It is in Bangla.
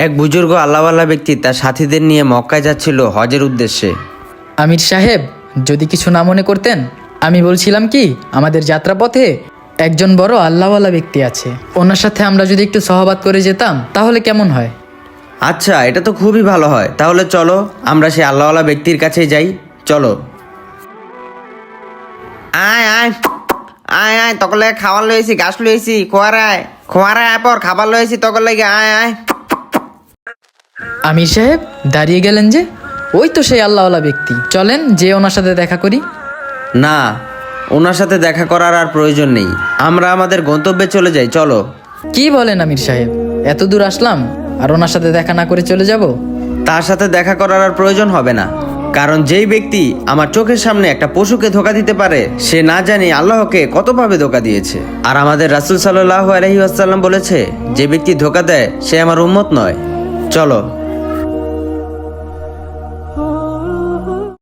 এক বুজুর্গ আল্লাহওয়ালা ব্যক্তি তার সাথীদের নিয়ে মক্কায় যাচ্ছিল হজের উদ্দেশ্যে। আমির সাহেব, যদি কিছু না মনে করতেন, আমি বলছিলাম কি, আমাদের যাত্রাপথে একজন বড় আল্লাহওয়ালা ব্যক্তি আছে, ওনার সাথে আমরা যদি একটু সহবাত করে যেতাম তাহলে কেমন হয়? আচ্ছা, এটা তো খুবই ভালো হয়। তাহলে চলো আমরা সেই আল্লাহওয়ালা ব্যক্তির কাছেই যাই। চলো। আয় আয় আয় আয়, তখন লাগে খাবার লয়েছি, গাছ লয়েছি, খোয়ারায় পর খাবার লয়েছি, তখন লাগে আয় আয়। আমির সাহেব দাঁড়িয়ে গেলেন যে? ওই তো সেই আল্লাহওয়ালা ব্যক্তি, চলেন যে ওনার সাথে দেখা করি। না, ওনার সাথে দেখা করার আর প্রয়োজন নেই, আমরা আমাদের গন্তব্যে চলে যাই। চলো। কি বলেন আমির সাহেব, এত দূর আসলাম আর ওনার সাথে দেখা না করে চলে যাব? তার সাথে দেখা করার আর প্রয়োজন হবে না, কারণ যেই ব্যক্তি আমার চোখের সামনে একটা পশুকে ধোকা দিতে পারে, সে না জানি আল্লাহকে কতভাবে ধোকা দিয়েছে। আর আমাদের রাসূল সাল্লাল্লাহু আলাইহি ওয়াসাল্লাম বলেছে, যে ব্যক্তি ধোকা দেয় সে আমার উম্মত নয়। চলো।